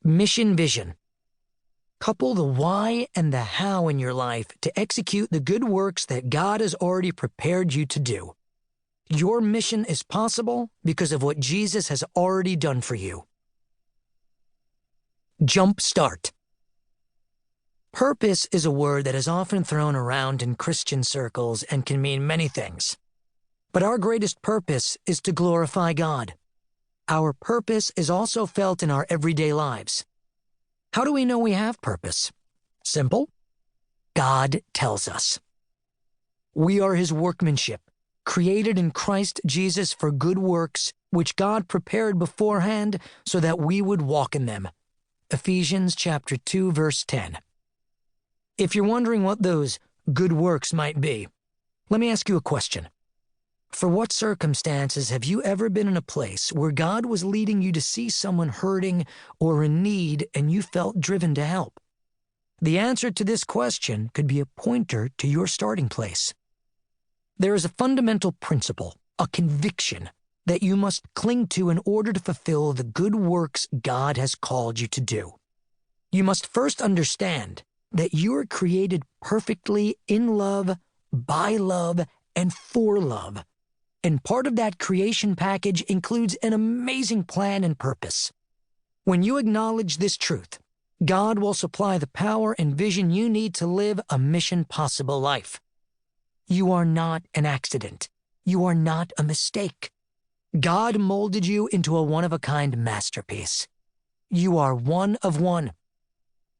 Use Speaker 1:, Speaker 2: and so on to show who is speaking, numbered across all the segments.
Speaker 1: Mission vision. Couple the why and the how in your life to execute the good works that God has already prepared you to do. Your mission is possible because of what Jesus has already done for you. Jump start. Purpose is a word that is often thrown around in Christian circles and can mean many things. But our greatest purpose is to glorify God. Our purpose is also felt in our everyday lives. How do we know we have purpose? Simple. God tells us. We are His workmanship, created in Christ Jesus for good works, which God prepared beforehand so that we would walk in them. Ephesians chapter 2, verse 10. If you're wondering what those good works might be, let me ask you a question. For what circumstances have you ever been in a place where God was leading you to see someone hurting or in need and you felt driven to help? The answer to this question could be a pointer to your starting place. There is a fundamental principle, a conviction, that you must cling to in order to fulfill the good works God has called you to do. You must first understand that you are created perfectly in love, by love, and for love. And part of that creation package includes an amazing plan and purpose. When you acknowledge this truth, God will supply the power and vision you need to live a mission-possible life. You are not an accident. You are not a mistake. God molded you into a one-of-a-kind masterpiece. You are one of one.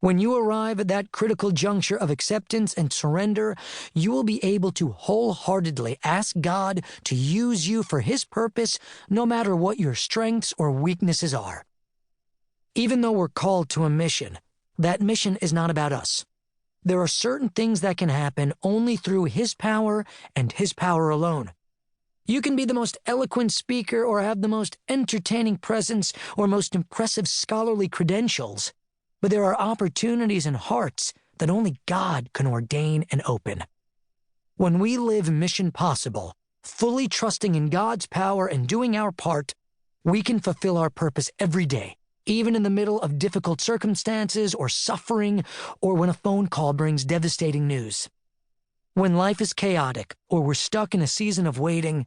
Speaker 1: When you arrive at that critical juncture of acceptance and surrender, you will be able to wholeheartedly ask God to use you for His purpose, no matter what your strengths or weaknesses are. Even though we're called to a mission, that mission is not about us. There are certain things that can happen only through His power and His power alone. You can be the most eloquent speaker or have the most entertaining presence or most impressive scholarly credentials. But there are opportunities and hearts that only God can ordain and open. When we live mission possible, fully trusting in God's power and doing our part, we can fulfill our purpose every day, even in the middle of difficult circumstances or suffering, or when a phone call brings devastating news. When life is chaotic or we're stuck in a season of waiting,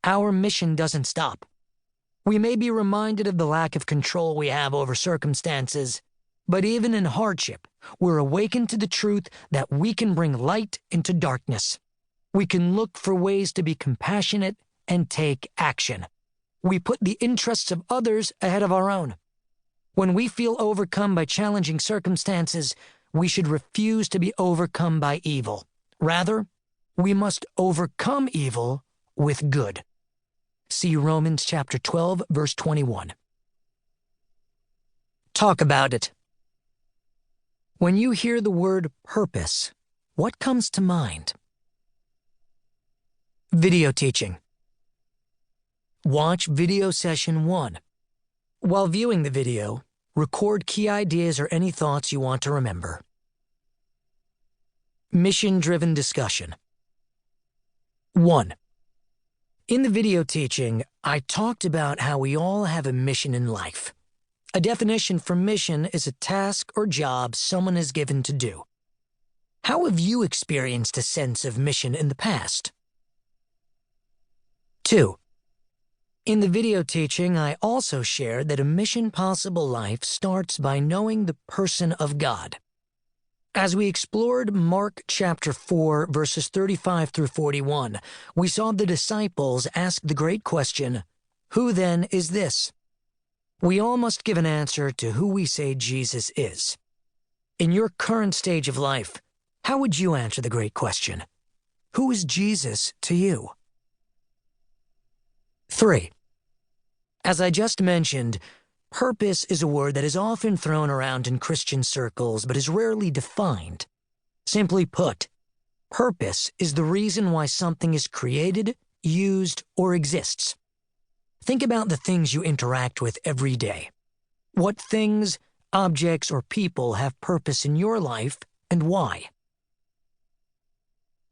Speaker 1: our mission doesn't stop. We may be reminded of the lack of control we have over circumstances, but even in hardship, we're awakened to the truth that we can bring light into darkness. We can look for ways to be compassionate and take action. We put the interests of others ahead of our own. When we feel overcome by challenging circumstances, we should refuse to be overcome by evil. Rather, we must overcome evil with good. See Romans chapter 12, verse 21. Talk about it. When you hear the word purpose, what comes to mind? Video teaching. Watch video session 1. While viewing the video, record key ideas or any thoughts you want to remember. Mission-driven discussion. 1. In the video teaching, I talked about how we all have a mission in life. A definition for mission is a task or job someone is given to do. How have you experienced a sense of mission in the past? 2. In the video teaching, I also shared that a mission-possible life starts by knowing the person of God. As we explored Mark chapter 4, verses 35 through 41, we saw the disciples ask the great question, "Who then is this?" We all must give an answer to who we say Jesus is. In your current stage of life, how would you answer the great question? Who is Jesus to you? 3. As I just mentioned, purpose is a word that is often thrown around in Christian circles but is rarely defined. Simply put, purpose is the reason why something is created, used, or exists. Think about the things you interact with every day. What things, objects, or people have purpose in your life and why?